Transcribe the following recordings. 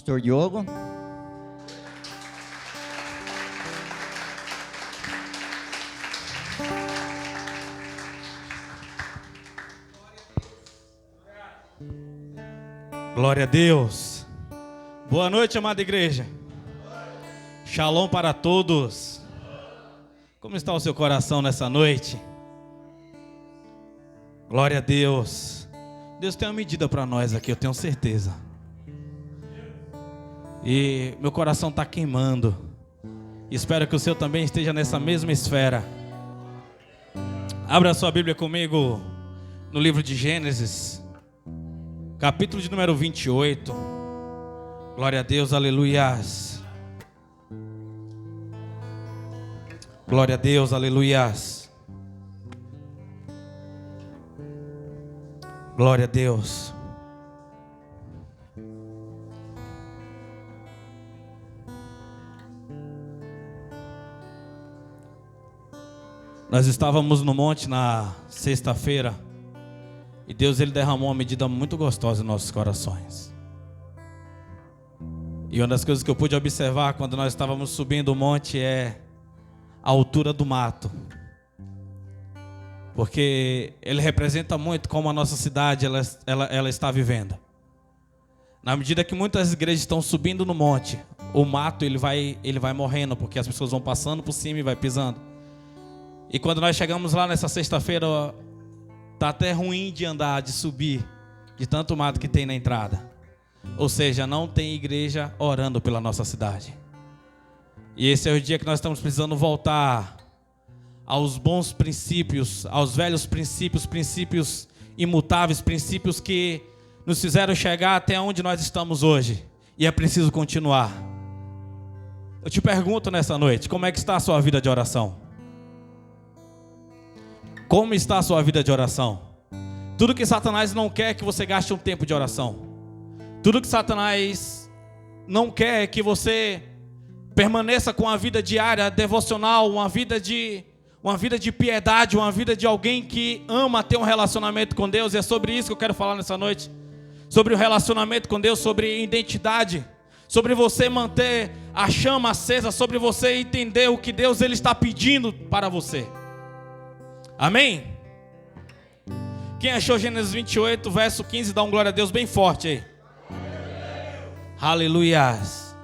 Pastor Diogo. Glória a Deus. Boa noite, amada igreja. Shalom para todos. Como está o seu coração nessa noite? Glória a Deus. Deus tem uma medida para nós aqui, eu tenho certeza. E meu coração está queimando. Espero que o seu também esteja nessa mesma esfera. Abra sua Bíblia comigo no livro de Gênesis, capítulo de número 28. Glória a Deus, aleluias. Glória a Deus, aleluias. Glória a Deus. Nós estávamos no monte na sexta-feira e Deus ele derramou uma medida muito gostosa em nossos corações. E uma das coisas que eu pude observar quando nós estávamos subindo o monte é a altura do mato. Porque ele representa muito como a nossa cidade ela está vivendo. Na medida que muitas igrejas estão subindo no monte, o mato ele vai morrendo, porque as pessoas vão passando por cima e vai pisando. E quando nós chegamos lá nessa sexta-feira, tá até ruim de andar, de subir, de tanto mato que tem na entrada. Ou seja, não tem igreja orando pela nossa cidade. E esse é o dia que nós estamos precisando voltar aos bons princípios, aos velhos princípios, princípios imutáveis, princípios que nos fizeram chegar até onde nós estamos hoje. E é preciso continuar. Eu te pergunto nessa noite, como é que está a sua vida de oração? Como está a sua vida de oração? Tudo que Satanás não quer é que você gaste um tempo de oração. Tudo que Satanás não quer é que você permaneça com a vida diária, devocional, uma vida de piedade, uma vida de alguém que ama ter um relacionamento com Deus. E é sobre isso que eu quero falar nessa noite. Sobre o relacionamento com Deus, sobre identidade, sobre você manter a chama acesa, sobre você entender o que Deus ele está pedindo para você. Amém? Quem achou Gênesis 28, verso 15, dá um glória a Deus bem forte aí. Aleluias.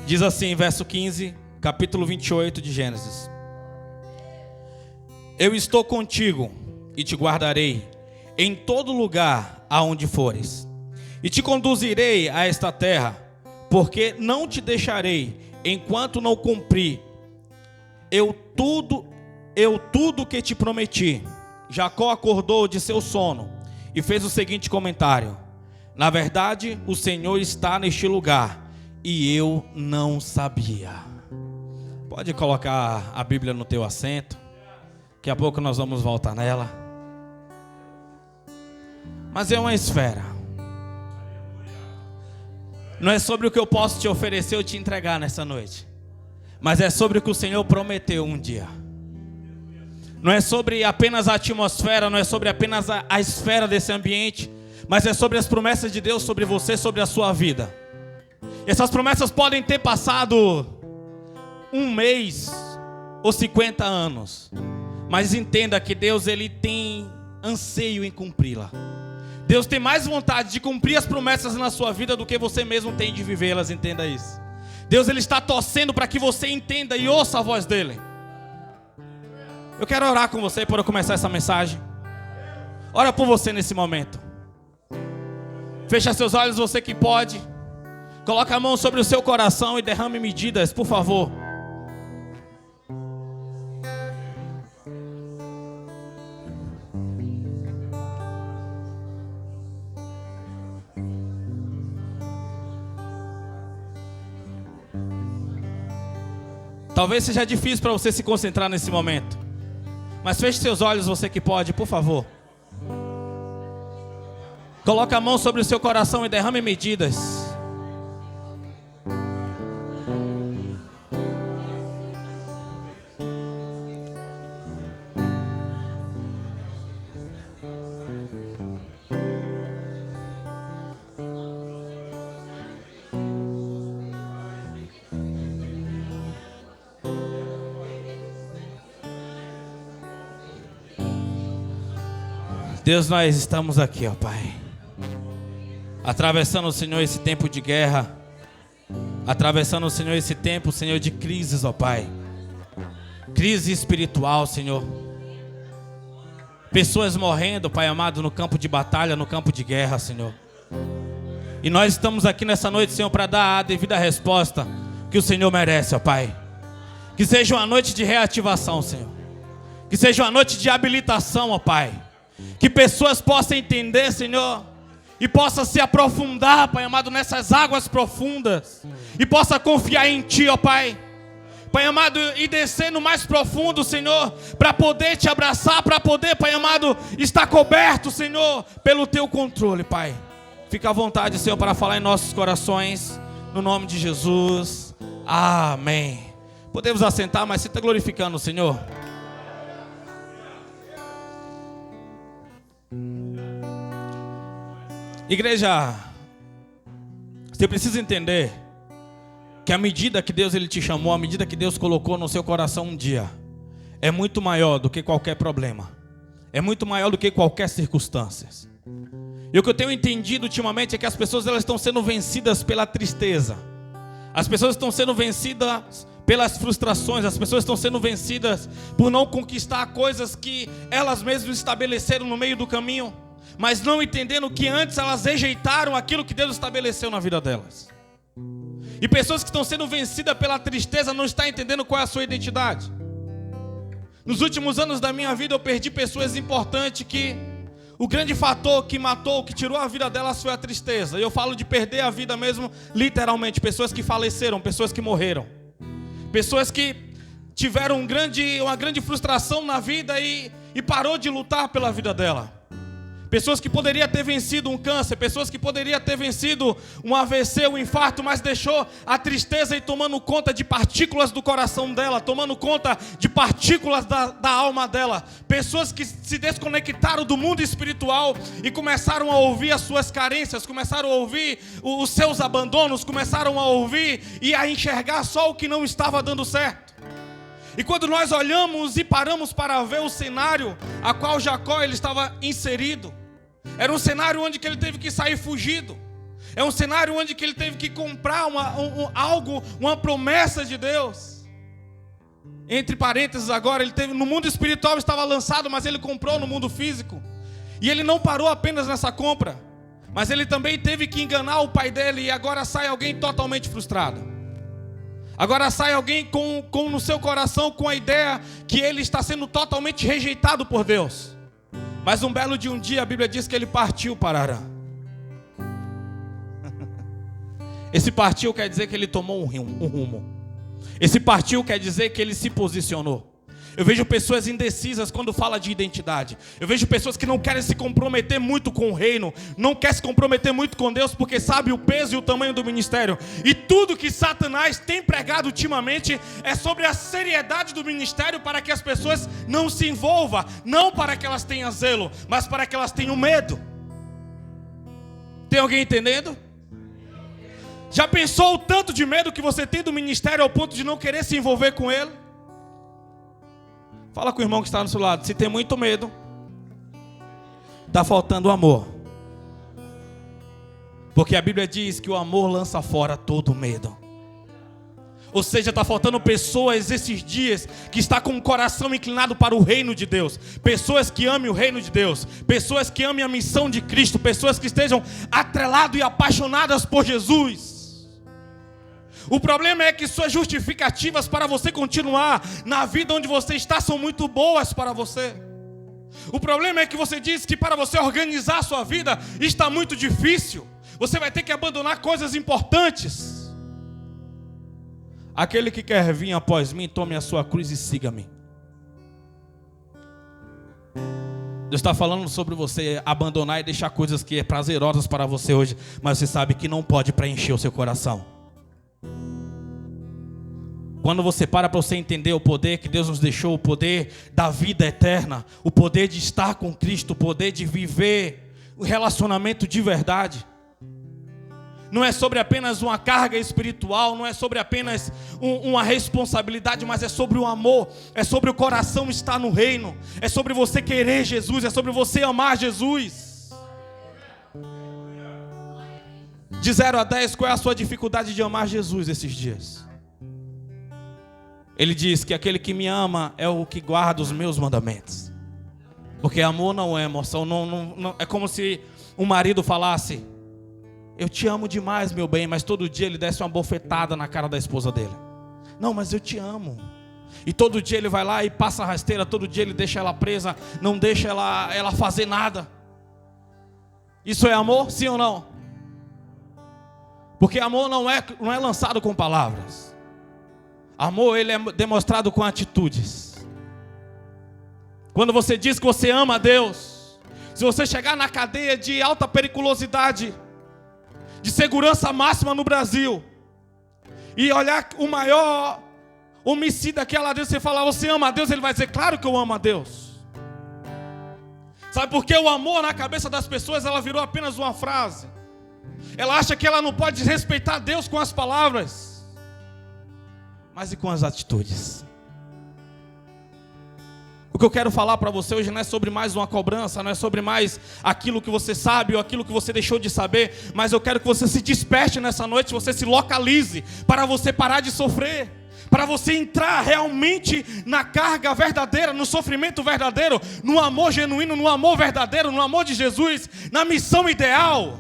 Diz assim, verso 15, capítulo 28 de Gênesis: Eu estou contigo e te guardarei em todo lugar aonde fores, e te conduzirei a esta terra, porque não te deixarei enquanto não cumprir eu tudo que te prometi. Jacó acordou de seu sono e fez o seguinte comentário: Na verdade, o Senhor está neste lugar e eu não sabia. Pode colocar a Bíblia no teu assento. Daqui a pouco nós vamos voltar nela. Mas é uma esfera. Não é sobre o que eu posso te oferecer ou te entregar nessa noite, mas é sobre o que o Senhor prometeu um dia. Não é sobre apenas a atmosfera, não é sobre apenas a esfera desse ambiente, mas é sobre as promessas de Deus sobre você, sobre a sua vida. E essas promessas podem ter passado um mês ou 50 anos, mas entenda que Deus ele tem anseio em cumpri-la. Deus tem mais vontade de cumprir as promessas na sua vida do que você mesmo tem de vivê-las, entenda isso. Deus ele está torcendo para que você entenda e ouça a voz dele. Eu quero orar com você para eu começar essa mensagem. Ora por você nesse momento. Fecha seus olhos, você que pode. Coloca a mão sobre o seu coração e derrame medidas, por favor. Talvez seja difícil para você se concentrar nesse momento, mas feche seus olhos, você que pode, por favor. Coloque a mão sobre o seu coração e derrame medidas. Deus, nós estamos aqui, ó Pai, atravessando, Senhor, esse tempo de guerra, atravessando, Senhor, esse tempo, Senhor, de crises, ó Pai, crise espiritual, Senhor, pessoas morrendo, Pai amado, no campo de batalha, no campo de guerra, Senhor. E nós estamos aqui nessa noite, Senhor, para dar a devida resposta que o Senhor merece, ó Pai. Que seja uma noite de reativação, Senhor. Que seja uma noite de habilitação, ó Pai. Que pessoas possam entender, Senhor, e possam se aprofundar, Pai amado, nessas águas profundas. E possa confiar em Ti, ó Pai. Pai amado, e descer no mais profundo, Senhor, para poder Te abraçar, para poder, Pai amado, estar coberto, Senhor, pelo Teu controle, Pai. Fica à vontade, Senhor, para falar em nossos corações, no nome de Jesus. Amém. Podemos assentar, mas você está glorificando o Senhor? Igreja, você precisa entender que a medida que Deus ele te chamou, a medida que Deus colocou no seu coração um dia, é muito maior do que qualquer problema, é muito maior do que qualquer circunstância. E o que eu tenho entendido ultimamente é que as pessoas elas estão sendo vencidas pela tristeza, as pessoas estão sendo vencidas pelas frustrações, as pessoas estão sendo vencidas por não conquistar coisas que elas mesmas estabeleceram no meio do caminho, mas não entendendo que antes elas rejeitaram aquilo que Deus estabeleceu na vida delas. E pessoas que estão sendo vencidas pela tristeza não estão entendendo qual é a sua identidade. Nos últimos anos da minha vida eu perdi pessoas importantes que o grande fator que matou, que tirou a vida delas foi a tristeza. E eu falo de perder a vida mesmo, literalmente. Pessoas que faleceram, pessoas que morreram. Pessoas que tiveram uma grande frustração na vida e parou de lutar pela vida dela. Pessoas que poderiam ter vencido um câncer, pessoas que poderiam ter vencido um AVC, um infarto, mas deixou a tristeza ir tomando conta de partículas do coração dela, tomando conta de partículas da alma dela. Pessoas que se desconectaram do mundo espiritual e começaram a ouvir as suas carências, começaram a ouvir os seus abandonos, começaram a ouvir e a enxergar só o que não estava dando certo. E quando nós olhamos e paramos para ver o cenário a qual Jacó ele estava inserido, era um cenário onde que ele teve que sair fugido. É um cenário onde que ele teve que comprar uma promessa de Deus. Entre parênteses agora, ele teve no mundo espiritual estava lançado, mas ele comprou no mundo físico. E ele não parou apenas nessa compra, mas ele também teve que enganar o pai dele. E agora sai alguém totalmente frustrado. Agora sai alguém com no seu coração com a ideia que ele está sendo totalmente rejeitado por Deus. Mas um belo de um dia a Bíblia diz que ele partiu para Arã. Esse partiu quer dizer que ele tomou um rumo. Esse partiu quer dizer que ele se posicionou. Eu vejo pessoas indecisas quando fala de identidade. Eu vejo pessoas que não querem se comprometer muito com o reino, não querem se comprometer muito com Deus, porque sabe o peso e o tamanho do ministério. E tudo que Satanás tem pregado ultimamente é sobre a seriedade do ministério, para que as pessoas não se envolvam, não para que elas tenham zelo, mas para que elas tenham medo. Tem alguém entendendo? Já pensou o tanto de medo que você tem do ministério ao ponto de não querer se envolver com ele? Fala com o irmão que está do seu lado. Se tem muito medo, está faltando amor. Porque a Bíblia diz que o amor lança fora todo medo. Ou seja, está faltando pessoas esses dias que estão com o coração inclinado para o reino de Deus. Pessoas que amem o reino de Deus. Pessoas que amem a missão de Cristo. Pessoas que estejam atreladas e apaixonadas por Jesus. O problema é que suas justificativas para você continuar na vida onde você está são muito boas para você. O problema é que você diz que para você organizar a sua vida está muito difícil. Você vai ter que abandonar coisas importantes. Aquele que quer vir após mim, tome a sua cruz e siga-me. Deus está falando sobre você abandonar e deixar coisas que é prazerosas para você hoje, mas você sabe que não pode preencher o seu coração. Quando você para você entender o poder que Deus nos deixou, o poder da vida eterna, o poder de estar com Cristo, o poder de viver o relacionamento de verdade. não é sobre apenas uma carga espiritual, não é sobre apenas uma responsabilidade, mas é sobre o amor, é sobre o coração estar no reino, é sobre você querer Jesus, é sobre você amar Jesus. De 0 a 10, qual é a sua dificuldade de amar Jesus esses dias? Ele diz que aquele que me ama é o que guarda os meus mandamentos. Porque amor não é emoção, não, é como se um marido falasse: eu te amo demais, meu bem, mas todo dia ele desse uma bofetada na cara da esposa dele. Não, mas eu te amo. E todo dia ele vai lá e passa a rasteira, todo dia ele deixa ela presa, não deixa ela fazer nada. Isso é amor, sim ou não? Porque amor não é lançado com palavras. Amor, ele é demonstrado com atitudes. Quando você diz que você ama a Deus, se você chegar na cadeia de alta periculosidade, de segurança máxima no Brasil, e olhar o maior homicida que é lá dentro, você falar, você ama a Deus? Ele vai dizer, claro que eu amo a Deus. Sabe por que o amor na cabeça das pessoas, ela virou apenas uma frase? Ela acha que ela não pode respeitar Deus com as palavras, mas e com as atitudes? O que eu quero falar para você hoje não é sobre mais uma cobrança, não é sobre mais aquilo que você sabe ou aquilo que você deixou de saber, mas eu quero que você se desperte nessa noite, você se localize, para você parar de sofrer, para você entrar realmente na carga verdadeira, no sofrimento verdadeiro, no amor genuíno, no amor verdadeiro, no amor de Jesus, na missão ideal,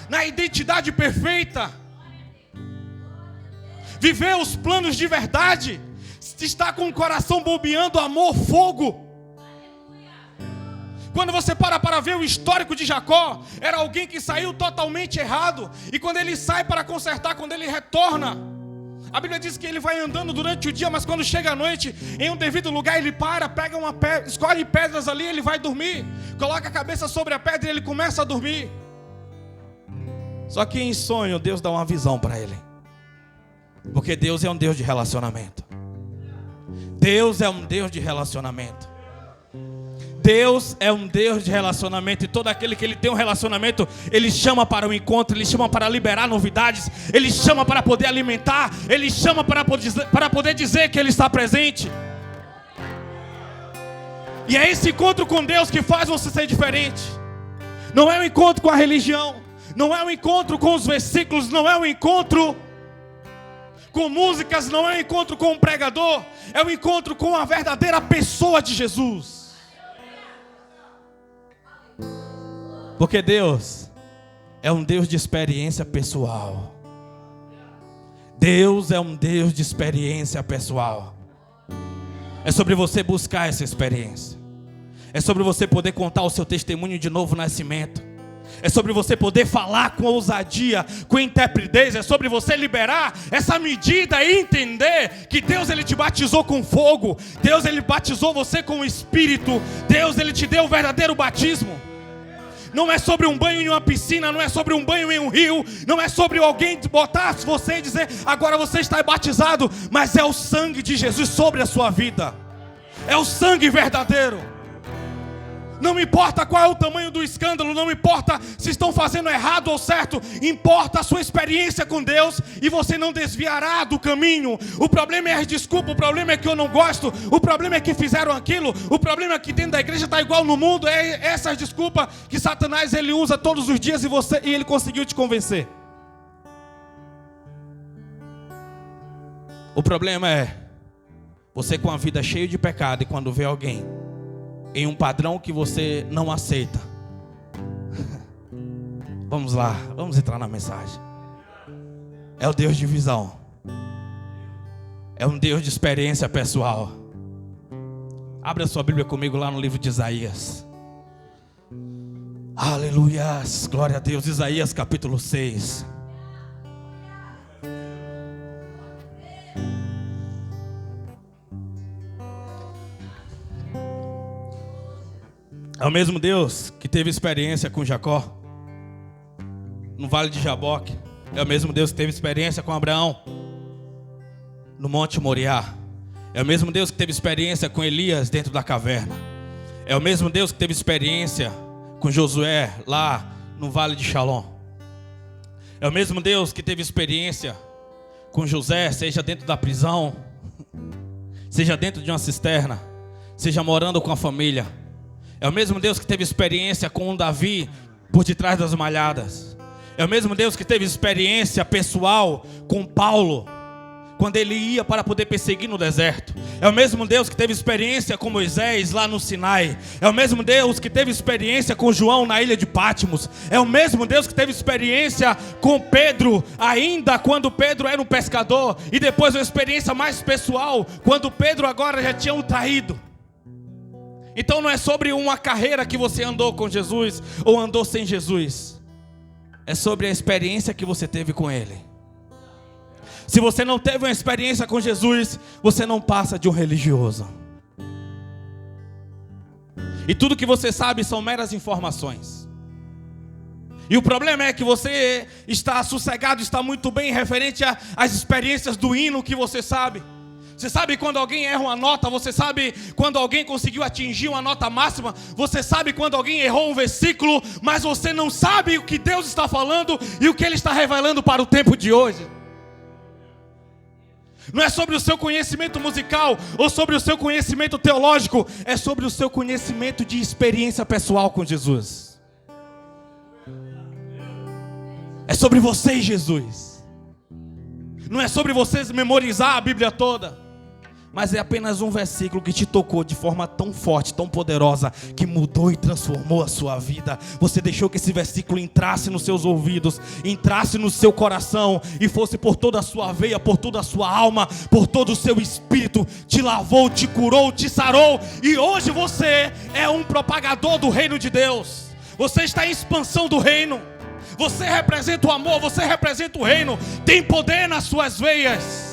na identidade perfeita, viver os planos de verdade, está com o coração bombeando amor, fogo. Quando você para ver o histórico de Jacó, era alguém que saiu totalmente errado, e quando ele sai para consertar, quando ele retorna, a Bíblia diz que ele vai andando durante o dia, mas quando chega à noite, em um devido lugar, ele pega uma pedra, escolhe pedras ali, ele vai dormir, coloca a cabeça sobre a pedra e ele começa a dormir. Só que em sonho, Deus dá uma visão para ele, porque Deus é um Deus de relacionamento. Deus é um Deus de relacionamento. Deus é um Deus de relacionamento. E todo aquele que ele tem um relacionamento, ele chama para o encontro, ele chama para liberar novidades, ele chama para poder alimentar, ele chama para poder dizer que ele está presente. E é esse encontro com Deus que faz você ser diferente. Não é um encontro com a religião, não é um encontro com os versículos, não é um encontro com músicas, não é um encontro com um pregador, é um encontro com a verdadeira pessoa de Jesus. Porque Deus é um Deus de experiência pessoal. Deus é um Deus de experiência pessoal. É sobre você buscar essa experiência. É sobre você poder contar o seu testemunho de novo nascimento. É sobre você poder falar com ousadia, com intrepidez. É sobre você liberar essa medida e entender que Deus ele te batizou com fogo. Deus ele batizou você com o Espírito. Deus ele te deu o verdadeiro batismo. Não é sobre um banho em uma piscina, não é sobre um banho em um rio, não é sobre alguém botar você e dizer, agora você está batizado, mas é o sangue de Jesus sobre a sua vida. É o sangue verdadeiro. Não me importa qual é o tamanho do escândalo, não me importa se estão fazendo errado ou certo, importa a sua experiência com Deus e você não desviará do caminho. O problema é a desculpa, o problema é que eu não gosto, o problema é que fizeram aquilo, o problema é que dentro da igreja está igual no mundo. É essa desculpa que Satanás ele usa todos os dias e ele conseguiu te convencer. O problema é você com a vida cheia de pecado e quando vê alguém em um padrão que você não aceita. Vamos lá, vamos entrar na mensagem. É o Deus de visão. É um Deus de experiência pessoal. Abra a sua Bíblia comigo lá no livro de Isaías. Aleluias, glória a Deus. Isaías capítulo 6. É o mesmo Deus que teve experiência com Jacó no vale de Jaboque. É o mesmo Deus que teve experiência com Abraão no Monte Moriá. É o mesmo Deus que teve experiência com Elias dentro da caverna. É o mesmo Deus que teve experiência com Josué lá no vale de Shalom. É o mesmo Deus que teve experiência com José, seja dentro da prisão, seja dentro de uma cisterna, seja morando com a família. É o mesmo Deus que teve experiência com Davi por detrás das malhadas. É o mesmo Deus que teve experiência pessoal com Paulo, quando ele ia para poder perseguir no deserto. É o mesmo Deus que teve experiência com Moisés lá no Sinai. É o mesmo Deus que teve experiência com João na ilha de Patmos. É o mesmo Deus que teve experiência com Pedro, ainda quando Pedro era um pescador. E depois uma experiência mais pessoal, quando Pedro agora já tinha o traído. Então não é sobre uma carreira que você andou com Jesus ou andou sem Jesus. É sobre a experiência que você teve com Ele. Se você não teve uma experiência com Jesus, você não passa de um religioso. E tudo que você sabe são meras informações. E o problema é que você está sossegado, está muito bem referente às experiências do hino que você sabe. Você sabe quando alguém erra uma nota, você sabe quando alguém conseguiu atingir uma nota máxima, você sabe quando alguém errou um versículo, mas você não sabe o que Deus está falando e o que Ele está revelando para o tempo de hoje. Não é sobre o seu conhecimento musical ou sobre o seu conhecimento teológico, é sobre o seu conhecimento de experiência pessoal com Jesus. É sobre você e Jesus. Não é sobre você memorizar a Bíblia toda, mas é apenas um versículo que te tocou de forma tão forte, tão poderosa, que mudou e transformou a sua vida. Você deixou que esse versículo entrasse nos seus ouvidos, entrasse no seu coração e fosse por toda a sua veia, por toda a sua alma, por todo o seu espírito. Te lavou, te curou, te sarou. E hoje você é um propagador do reino de Deus. Você está em expansão do reino. Você representa o amor, você representa o reino. Tem poder nas suas veias.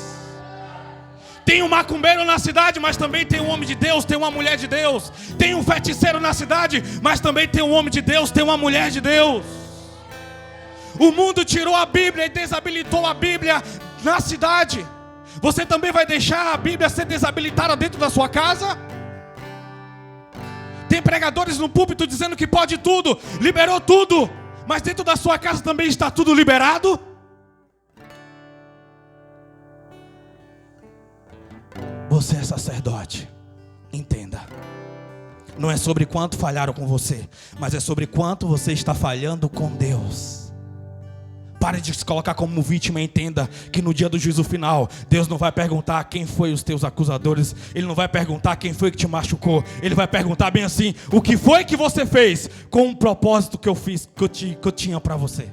Tem um macumbeiro na cidade, mas também tem um homem de Deus, tem uma mulher de Deus. Tem um feiticeiro na cidade, mas também tem um homem de Deus, tem uma mulher de Deus. O mundo tirou a Bíblia e desabilitou a Bíblia na cidade. Você também vai deixar a Bíblia ser desabilitada dentro da sua casa? Tem pregadores no púlpito dizendo que pode tudo, liberou tudo, mas dentro da sua casa também está tudo liberado? Você é sacerdote, entenda. Não é sobre quanto falharam com você, mas é sobre quanto você está falhando com Deus. Pare de se colocar como vítima e entenda que no dia do juízo final, Deus não vai perguntar quem foi os teus acusadores. Ele não vai perguntar quem foi que te machucou. Ele vai perguntar bem assim: o que foi que você fez com o propósito que eu fiz, que eu tinha para você.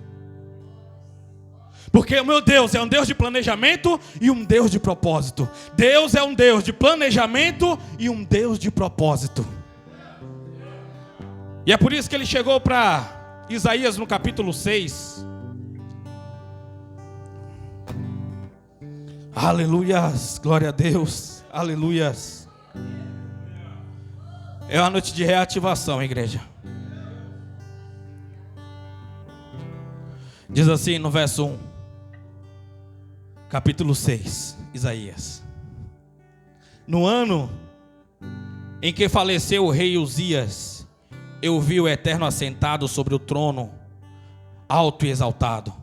Porque o meu Deus é um Deus de planejamento e um Deus de propósito. Deus é um Deus de planejamento e um Deus de propósito. E é por isso que ele chegou para Isaías no capítulo 6. Aleluias, glória a Deus, aleluias. É uma noite de reativação, igreja. Diz assim no verso 1. Capítulo 6, Isaías. No ano em que faleceu o rei Uzias, eu vi o Eterno assentado sobre o trono, alto e exaltado.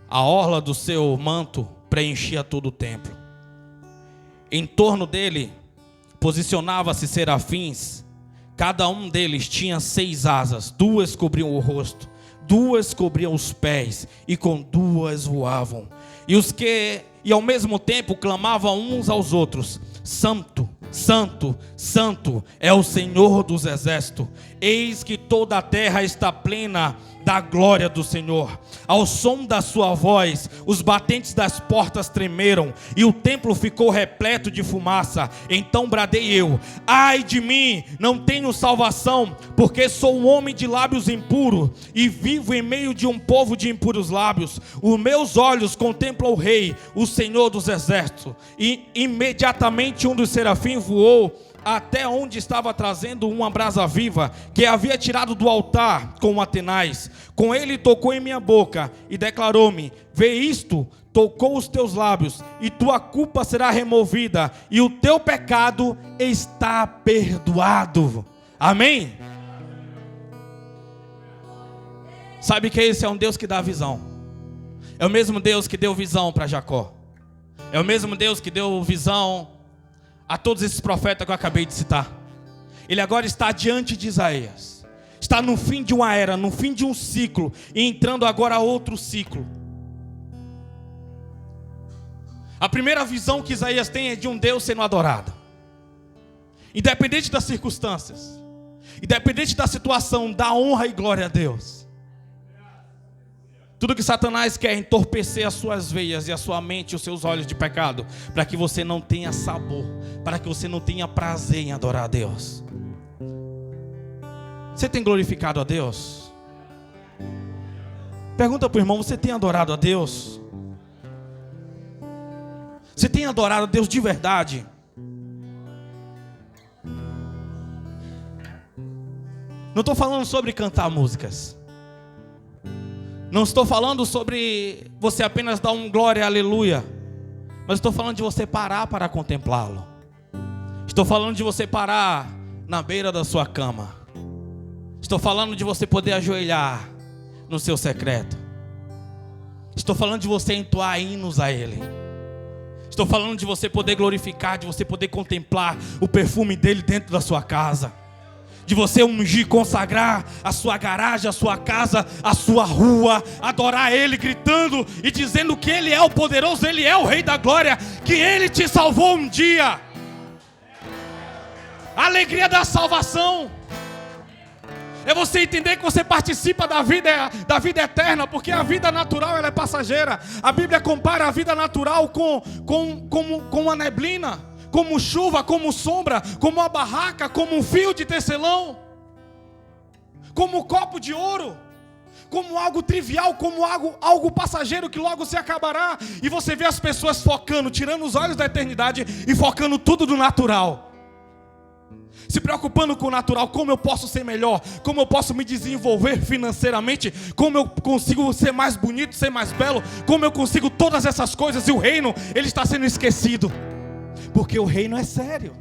A orla do seu manto preenchia todo o templo. Em torno dele posicionava-se serafins. Cada um deles tinha 6 asas. 2 cobriam o rosto, 2 cobriam os pés, e com 2 voavam. E ao mesmo tempo clamavam uns aos outros: Santo, Santo, Santo é o Senhor dos exércitos. Eis que toda a terra está plena da glória do Senhor. Ao som da sua voz, os batentes das portas tremeram, e o templo ficou repleto de fumaça. Então bradei eu: ai de mim, não tenho salvação, porque sou um homem de lábios impuros, e vivo em meio de um povo de impuros lábios. Os meus olhos contemplam o Rei, o Senhor dos exércitos. E imediatamente um dos serafins voou até onde estava trazendo uma brasa viva, que havia tirado do altar com atenaz. Com ele tocou em minha boca e declarou-me: vê isto, tocou os teus lábios, e tua culpa será removida, e o teu pecado está perdoado. Amém? Sabe que esse é um Deus que dá visão. É o mesmo Deus que deu visão para Jacó. É o mesmo Deus que deu visão a todos esses profetas que eu acabei de citar. Ele agora está diante de Isaías. Está no fim de uma era, no fim de um ciclo, e entrando agora a outro ciclo. A primeira visão que Isaías tem é de um Deus sendo adorado. Independente das circunstâncias, independente da situação, dá honra e glória a Deus. Tudo que Satanás quer é entorpecer as suas veias e a sua mente e os seus olhos de pecado, para que você não tenha sabor, para que você não tenha prazer em adorar a Deus. Você tem glorificado a Deus? Pergunta para o irmão, você tem adorado a Deus? Você tem adorado a Deus de verdade? Não estou falando sobre cantar músicas. Não estou falando sobre você apenas dar um glória, aleluia. Mas estou falando de você parar para contemplá-lo. Estou falando de você parar na beira da sua cama. Estou falando de você poder ajoelhar no seu secreto. Estou falando de você entoar hinos a Ele. Estou falando de você poder glorificar, de você poder contemplar o perfume dEle dentro da sua casa. De você ungir, consagrar a sua garagem, a sua casa, a sua rua, adorar Ele gritando e dizendo que Ele é o poderoso, Ele é o Rei da glória, que Ele te salvou um dia. A alegria da salvação é você entender que você participa da vida eterna, porque a vida natural ela é passageira. A Bíblia compara a vida natural com a neblina, como chuva, como sombra, como uma barraca, como um fio de tecelão, como um copo de ouro, como algo trivial, como algo passageiro que logo se acabará. E você vê as pessoas focando, tirando os olhos da eternidade e focando tudo do natural. Se preocupando com o natural, como eu posso ser melhor, como eu posso me desenvolver financeiramente, como eu consigo ser mais bonito, ser mais belo, como eu consigo todas essas coisas. E o reino, ele está sendo esquecido. Porque o reino é sério.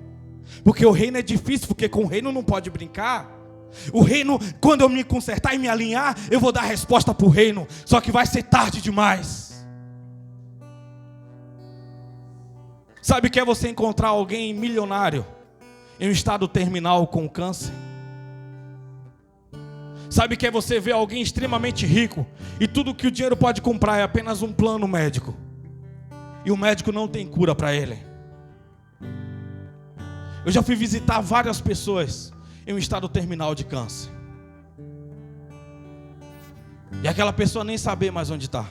Porque o reino é difícil, porque com o reino não pode brincar. O reino, quando eu me consertar e me alinhar, eu vou dar resposta para o reino. Só que vai ser tarde demais. Sabe o que é você encontrar alguém milionário em um estado terminal com câncer? Sabe o que é você ver alguém extremamente rico e tudo que o dinheiro pode comprar é apenas um plano médico, e o médico não tem cura para ele? Eu já fui visitar várias pessoas em um estado terminal de câncer, e aquela pessoa nem saber mais onde está.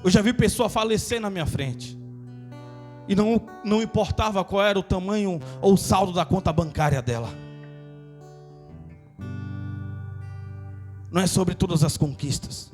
Eu já vi pessoa falecer na minha frente, e não importava qual era o tamanho ou o saldo da conta bancária dela. Não é sobre todas as conquistas,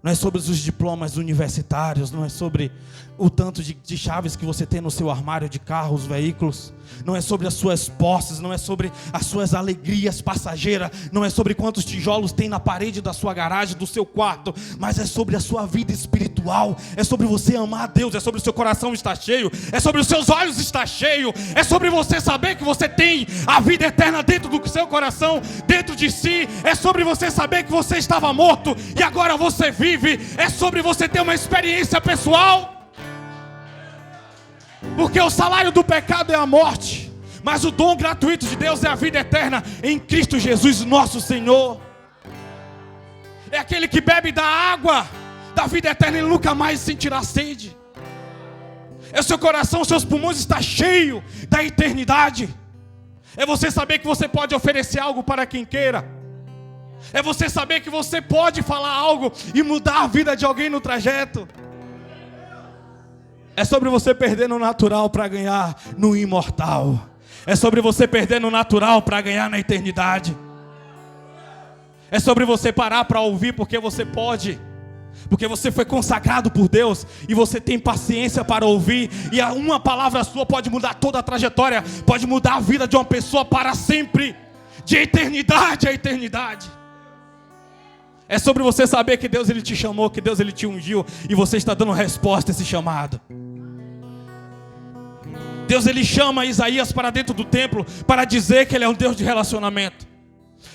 não é sobre os diplomas universitários, não é sobre o tanto de chaves que você tem no seu armário de carros, veículos, não é sobre as suas posses, não é sobre as suas alegrias passageiras, não é sobre quantos tijolos tem na parede da sua garagem, do seu quarto, mas é sobre a sua vida espiritual, é sobre você amar a Deus, é sobre o seu coração estar cheio, é sobre os seus olhos estar cheio, é sobre você saber que você tem a vida eterna dentro do seu coração, dentro de si, é sobre você saber que você estava morto e agora você vive, é sobre você ter uma experiência pessoal. Porque o salário do pecado é a morte, mas o dom gratuito de Deus é a vida eterna em Cristo Jesus nosso Senhor. É aquele que bebe da água da vida eterna e nunca mais sentirá sede. É o seu coração, seus pulmões está cheio da eternidade. É você saber que você pode oferecer algo para quem queira. É você saber que você pode falar algo e mudar a vida de alguém no trajeto. É sobre você perder no natural para ganhar no imortal. É sobre você perder no natural para ganhar na eternidade. É sobre você parar para ouvir porque você pode. Porque você foi consagrado por Deus e você tem paciência para ouvir. E uma palavra sua pode mudar toda a trajetória, pode mudar a vida de uma pessoa para sempre, de eternidade a eternidade. É sobre você saber que Deus ele te chamou, que Deus ele te ungiu e você está dando resposta a esse chamado. Deus ele chama Isaías para dentro do templo para dizer que ele é um Deus de relacionamento.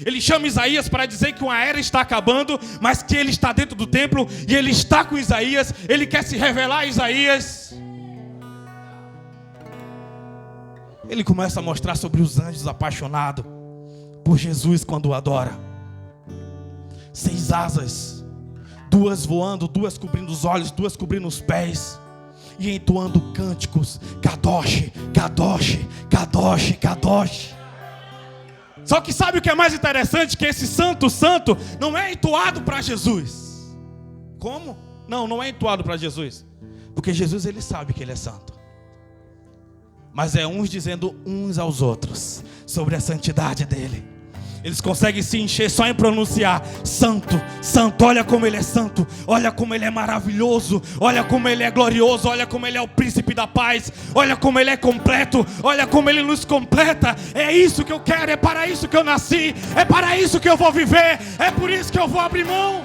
Ele chama Isaías para dizer que uma era está acabando, mas que ele está dentro do templo e ele está com Isaías. Ele quer se revelar a Isaías. Ele começa a mostrar sobre os anjos apaixonados por Jesus quando o adora. 6 asas, 2 voando, 2 cobrindo os olhos, 2 cobrindo os pés, e entoando cânticos: Kadosh, Kadosh, Kadosh, Kadosh. Só que sabe o que é mais interessante? Que esse santo, santo não é entoado para Jesus. Como? Não é entoado para Jesus, porque Jesus, ele sabe que ele é santo. Mas é uns dizendo uns aos outros sobre a santidade dele. Eles conseguem se encher só em pronunciar: santo, santo, olha como ele é santo, olha como ele é maravilhoso, olha como ele é glorioso, olha como ele é o príncipe da paz, olha como ele é completo, olha como ele nos completa. É isso que eu quero, é para isso que eu nasci, é para isso que eu vou viver, é por isso que eu vou abrir mão.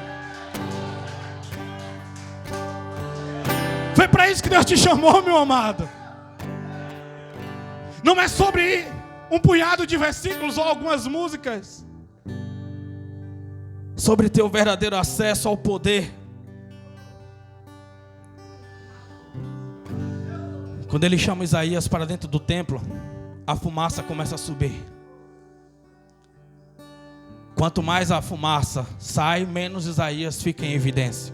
Foi para isso que Deus te chamou, meu amado. Não é sobre um punhado de versículos ou algumas músicas, sobre teu verdadeiro acesso ao poder. Quando ele chama Isaías para dentro do templo, a fumaça começa a subir. Quanto mais a fumaça sai, menos Isaías fica em evidência.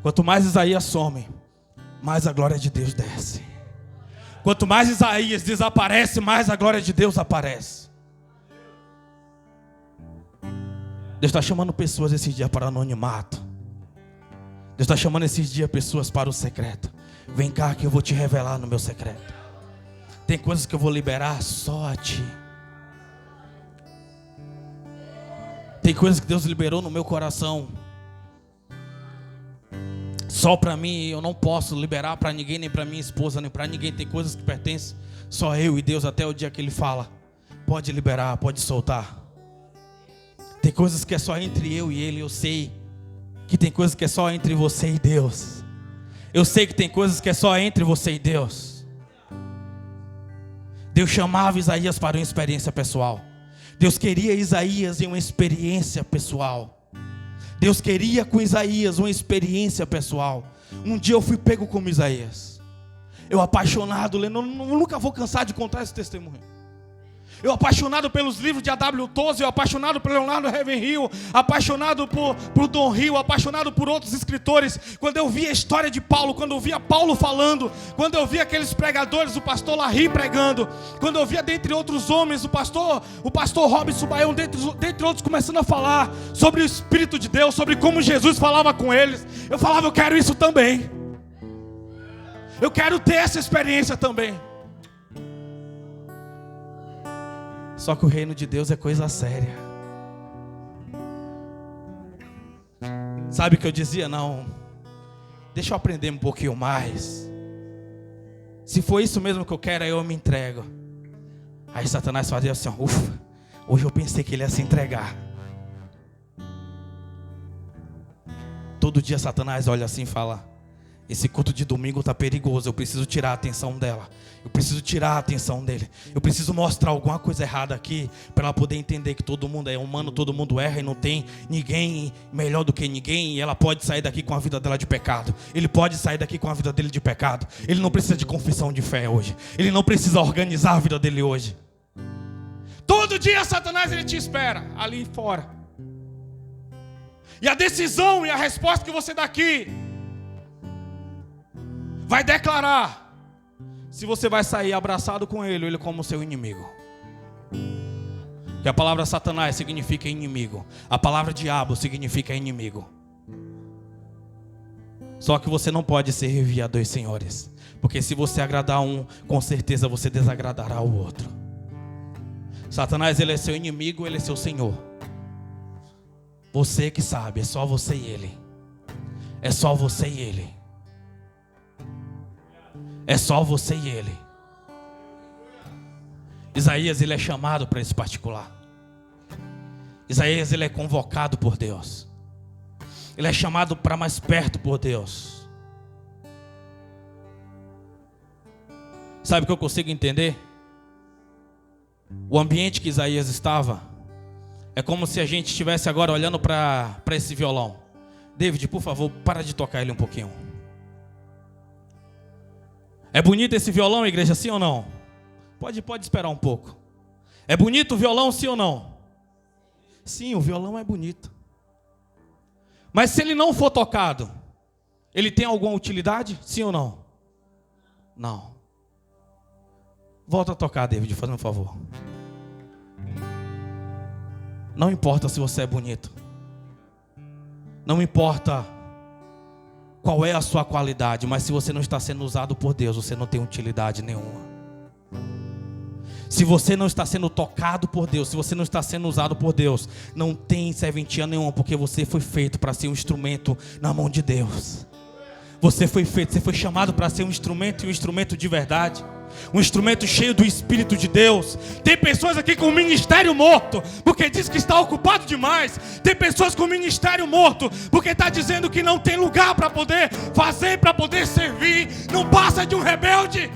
Quanto mais Isaías some, mais a glória de Deus desce. Quanto mais Isaías desaparece, mais a glória de Deus aparece. Deus está chamando pessoas esses dias para o anonimato. Deus está chamando esses dias pessoas para o secreto. Vem cá que eu vou te revelar no meu secreto. Tem coisas que eu vou liberar só a ti. Tem coisas que Deus liberou no meu coração só para mim. Eu não posso liberar para ninguém, nem para minha esposa, nem para ninguém. Tem coisas que pertencem só eu e Deus, até o dia que Ele fala: pode liberar, pode soltar. Tem coisas que é só entre eu e Ele. Eu sei que tem coisas que é só entre você e Deus. Eu sei que tem coisas que é só entre você e Deus. Deus chamava Isaías para uma experiência pessoal. Deus queria Isaías em uma experiência pessoal. Deus queria com Isaías uma experiência pessoal. Um dia eu fui pego como Isaías. Eu apaixonado, lendo, eu nunca vou cansar de contar esse testemunho. Eu apaixonado pelos livros de A.W. Tozer, eu apaixonado por Leonardo Ravenhill, apaixonado por Don Hill, apaixonado por outros escritores. Quando eu via a história de Paulo, quando eu via Paulo falando, quando eu via aqueles pregadores, o pastor Larry pregando, quando eu via dentre outros homens, o pastor Robson Baião, dentre outros, começando a falar sobre o Espírito de Deus, sobre como Jesus falava com eles, eu falava: eu quero isso também. Eu quero ter essa experiência também. Só que o reino de Deus é coisa séria. Sabe o que eu dizia? Não, deixa eu aprender um pouquinho mais. Se for isso mesmo que eu quero, aí eu me entrego. Aí Satanás fazia assim: ufa, hoje eu pensei que ele ia se entregar. Todo dia Satanás olha assim e fala: esse culto de domingo está perigoso, eu preciso tirar a atenção dela. Eu preciso tirar a atenção dele. Eu preciso mostrar alguma coisa errada aqui, para ela poder entender que todo mundo é humano, todo mundo erra e não tem ninguém melhor do que ninguém. E ela pode sair daqui com a vida dela de pecado. Ele pode sair daqui com a vida dele de pecado. Ele não precisa de confissão de fé hoje. Ele não precisa organizar a vida dele hoje. Todo dia Satanás, ele te espera ali fora. E a decisão e a resposta que você dá aqui vai declarar se você vai sair abraçado com ele ou ele como seu inimigo. Que a palavra Satanás significa inimigo. A palavra diabo significa inimigo. Só que você não pode servir a 2 senhores. Porque se você agradar um, com certeza você desagradará o outro. Satanás, ele é seu inimigo, ele é seu senhor. Você que sabe, é só você e ele. É só você e ele. É só você e ele. Isaías, ele é chamado para esse particular. Isaías, ele é convocado por Deus. Ele é chamado para mais perto por Deus. Sabe o que eu consigo entender? O ambiente que Isaías estava É como se a gente estivesse agora olhando para esse violão. David, por favor, para de tocar ele um pouquinho. É bonito esse violão, igreja, sim ou não? Pode esperar um pouco. É bonito o violão, sim ou não? Sim, o violão é bonito. Mas se ele não for tocado, ele tem alguma utilidade? Sim ou não? Não. Volta a tocar, David, faz um favor. Não importa se você é bonito. Não importa qual é a sua qualidade, mas se você não está sendo usado por Deus, você não tem utilidade nenhuma. Se você não está sendo tocado por Deus, se você não está sendo usado por Deus, não tem serventia nenhuma, porque você foi feito para ser um instrumento na mão de Deus. Você foi chamado para ser um instrumento, e um instrumento de verdade. Um instrumento cheio do Espírito de Deus. Tem pessoas aqui com o ministério morto, porque diz que está ocupado demais. Tem pessoas com o ministério morto, porque está dizendo que não tem lugar para poder fazer, para poder servir. Não passa de um rebelde.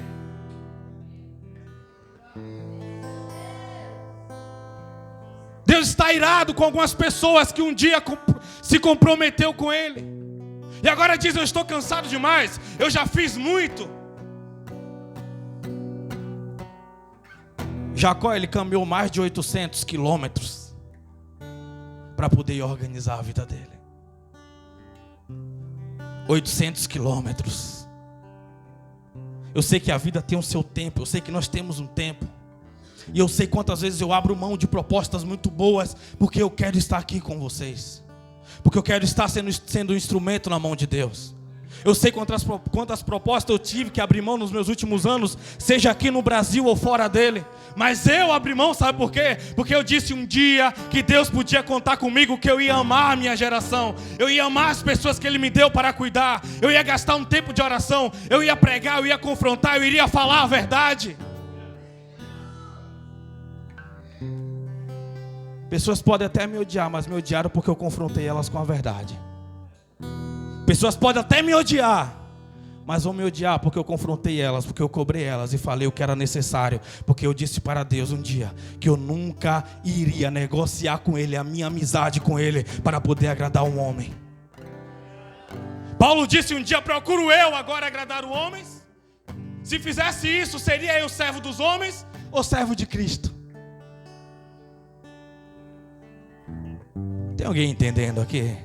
Deus está irado com algumas pessoas que um dia se comprometeu com Ele. E agora diz, eu estou cansado demais, eu já fiz muito. Jacó, ele caminhou mais de 800 quilômetros para poder organizar a vida dele. 800 quilômetros. Eu sei que a vida tem o seu tempo, eu sei que nós temos um tempo. E eu sei quantas vezes eu abro mão de propostas muito boas, porque eu quero estar aqui com vocês. Porque eu quero estar sendo um instrumento na mão de Deus. Eu sei quantas propostas eu tive que abrir mão nos meus últimos anos, seja aqui no Brasil ou fora dele. Mas eu abri mão, sabe por quê? Porque eu disse um dia que Deus podia contar comigo, que eu ia amar a minha geração. Eu ia amar as pessoas que Ele me deu para cuidar. Eu ia gastar um tempo de oração. Eu ia pregar, eu ia confrontar, eu iria falar a verdade. Pessoas podem até me odiar, mas me odiaram porque eu confrontei elas com a verdade. Pessoas podem até me odiar, mas vão me odiar porque eu confrontei elas, porque eu cobrei elas e falei o que era necessário. Porque eu disse para Deus um dia que eu nunca iria negociar com Ele a minha amizade com Ele para poder agradar um homem. Paulo disse um dia, procuro eu agora agradar os homens? Se fizesse isso, seria eu servo dos homens ou servo de Cristo? Tem alguém entendendo aqui?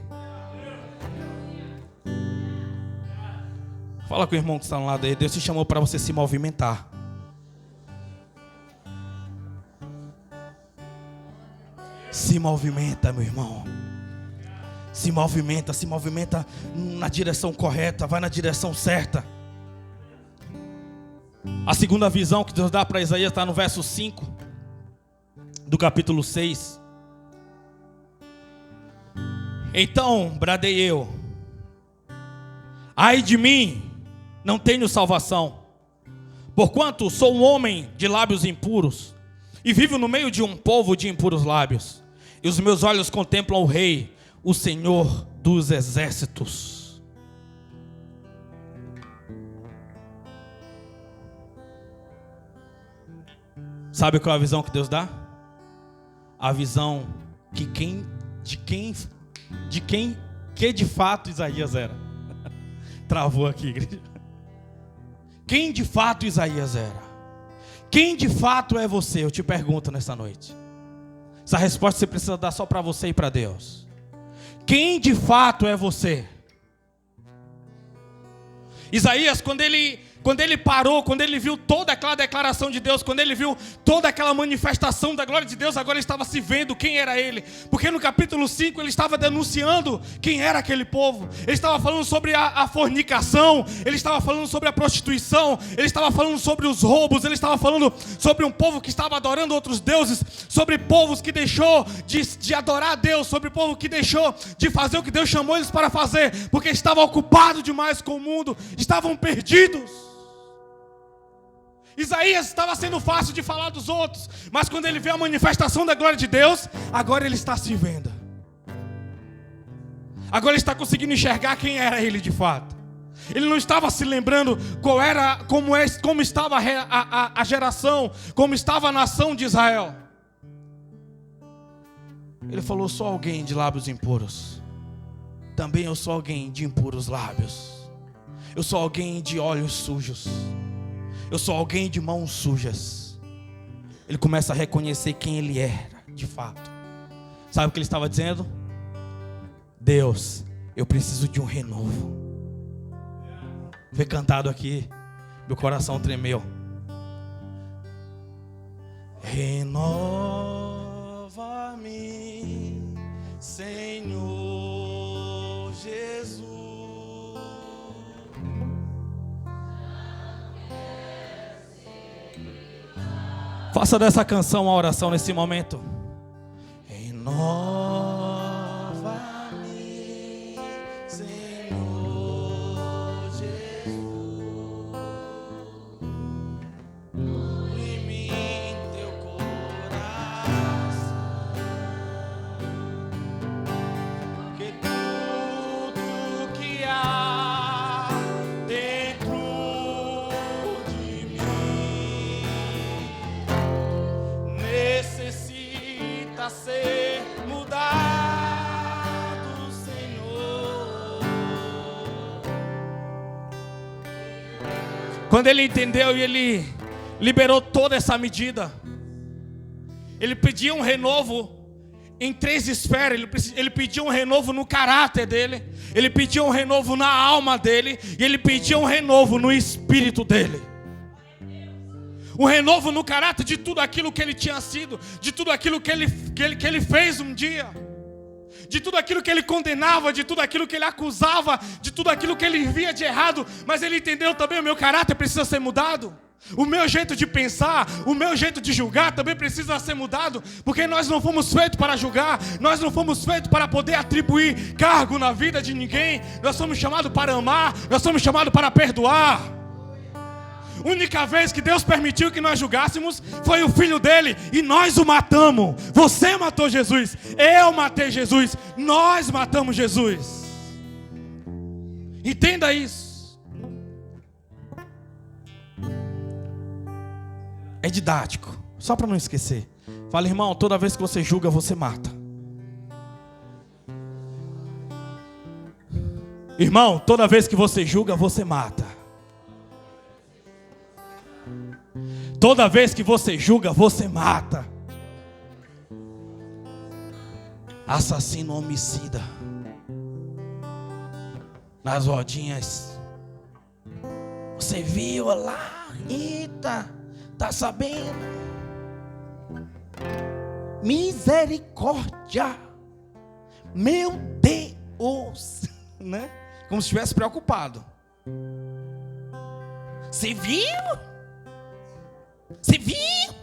Fala com o irmão que está no lado aí. Deus te chamou para você se movimentar. Se movimenta, meu irmão. Se movimenta na direção correta, vai na direção certa. A segunda visão que Deus dá para Isaías está no verso 5 do capítulo 6. Então bradei eu: ai de mim, não tenho salvação, porquanto sou um homem de lábios impuros, e vivo no meio de um povo de impuros lábios, e os meus olhos contemplam o Rei, o Senhor dos exércitos. Sabe qual é a visão que Deus dá? A visão que de fato Isaías era. Travou aqui, igreja. Quem de fato Isaías era? Quem de fato é você? Eu te pergunto nessa noite. Essa resposta você precisa dar só para você e para Deus. Quem de fato é você? Isaías, quando ele parou, quando ele viu toda aquela declaração de Deus, quando ele viu toda aquela manifestação da glória de Deus, agora ele estava se vendo quem era ele. Porque no capítulo 5 ele estava denunciando quem era aquele povo. Ele estava falando sobre a fornicação, ele estava falando sobre a prostituição, ele estava falando sobre os roubos, ele estava falando sobre um povo que estava adorando outros deuses, sobre povos que deixou de adorar a Deus, sobre povo que deixou de fazer o que Deus chamou eles para fazer, porque estava ocupado demais com o mundo, estavam perdidos. Isaías estava sendo fácil de falar dos outros, mas quando ele vê a manifestação da glória de Deus, agora ele está se vendo. Agora ele está conseguindo enxergar quem era ele de fato. Ele não estava se lembrando como estava a geração, como estava a nação de Israel. Ele falou: eu sou alguém de lábios impuros. Também eu sou alguém de impuros lábios. Eu sou alguém de olhos sujos. Eu sou alguém de mãos sujas. Ele começa a reconhecer quem ele era, de fato. Sabe o que ele estava dizendo? Deus, eu preciso de um renovo. Foi cantado aqui, meu coração tremeu. Renova-me, Senhor Jesus. Faça dessa canção uma oração nesse momento. Renova-me, Senhor Jesus. Em mim teu coração, que tudo que há dentro de mim necessita ser mudado, Senhor. Quando ele entendeu e ele liberou toda essa medida, ele pedia um renovo em 3 esferas. Ele pedia um renovo no caráter dele, ele pedia um renovo na alma dele, e ele pedia um renovo no espírito dele. Um renovo no caráter de tudo aquilo que ele tinha sido, de tudo aquilo que ele fez um dia, de tudo aquilo que ele condenava, de tudo aquilo que ele acusava, de tudo aquilo que ele via de errado. Mas ele entendeu também: o meu caráter precisa ser mudado. O meu jeito de pensar, o meu jeito de julgar também precisa ser mudado. Porque nós não fomos feitos para julgar, nós não fomos feitos para poder atribuir cargo na vida de ninguém. Nós somos chamados para amar, nós somos chamados para perdoar. A única vez que Deus permitiu que nós julgássemos foi o Filho dele, e nós o matamos. Você matou Jesus, eu matei Jesus, nós matamos Jesus. Entenda isso. É didático, só para não esquecer. Fala: irmão, toda vez que você julga, você mata. Irmão, toda vez que você julga, você mata. Toda vez que você julga, você mata. Assassino, homicida. Nas rodinhas. Você viu lá? Eita, tá sabendo? Misericórdia. Meu Deus, né? Como se estivesse preocupado. Você viu? Você viu?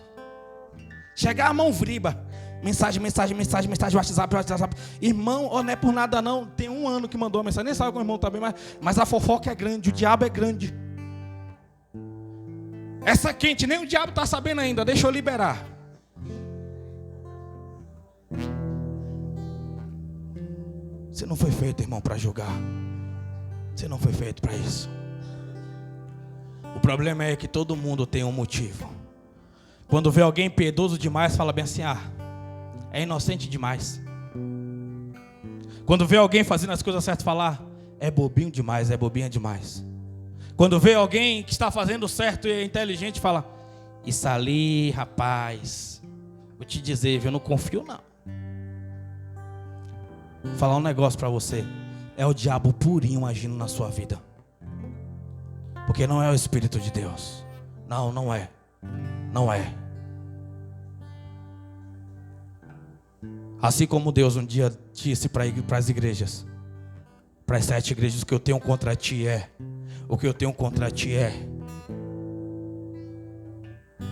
Chegar a mão vriba. Mensagem, WhatsApp. Irmão, não é por nada não. Tem 1 ano que mandou a mensagem. Nem sabe como o irmão está bem, mas a fofoca é grande. O diabo é grande. Essa quente, nem o diabo está sabendo ainda. Deixa eu liberar. Você não foi feito, irmão, para julgar. Você não foi feito para isso. O problema é que todo mundo tem um motivo. Quando vê alguém piedoso demais, fala bem assim: é inocente demais. Quando vê alguém fazendo as coisas certas, fala: é bobinho demais, é bobinha demais. Quando vê alguém que está fazendo certo e é inteligente, fala: isso ali, rapaz, vou te dizer, eu não confio não. Vou falar um negócio para você: é o diabo purinho agindo na sua vida. Porque não é o Espírito de Deus. Não, não é. Não é. Assim como Deus um dia disse para as igrejas, para as 7 igrejas: o que eu tenho contra ti é. O que eu tenho contra ti é.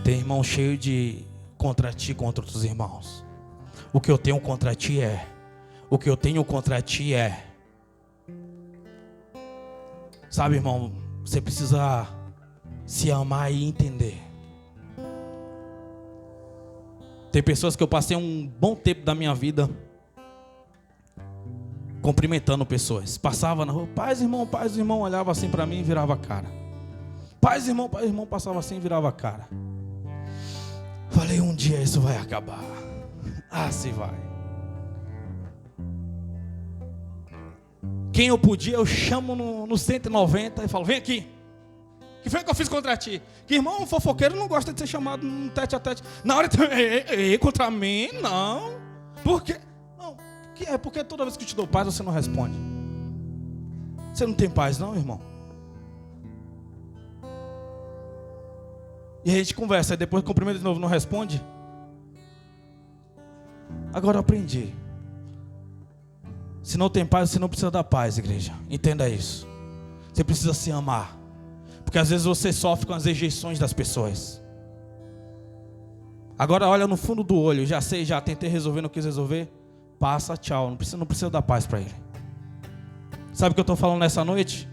Tem irmão cheio de contra ti contra outros irmãos. O que eu tenho contra ti é. O que eu tenho contra ti é. Sabe, irmão, você precisa se amar e entender. Tem pessoas que eu passei um bom tempo da minha vida cumprimentando pessoas. Passava na rua: paz, irmão, olhava assim para mim e virava a cara. Paz, irmão, passava assim e virava a cara. Falei: um dia isso vai acabar. Se vai. Quem eu podia, eu chamo no 190 e falo, vem aqui. O que foi que eu fiz contra ti? Que irmão fofoqueiro não gosta de ser chamado num tete a tete. Na hora de contra mim, não. Por quê? Não, porque toda vez que eu te dou paz, você não responde. Você não tem paz não, irmão? E a gente conversa, aí depois cumprimenta de novo, não responde. Agora eu aprendi. Se não tem paz, você não precisa da paz, igreja. Entenda isso. Você precisa se amar. Porque às vezes você sofre com as rejeições das pessoas. Agora olha no fundo do olho. Já sei, já tentei resolver, não quis resolver. Passa, tchau. Não precisa dar paz para ele. Sabe o que eu estou falando nessa noite?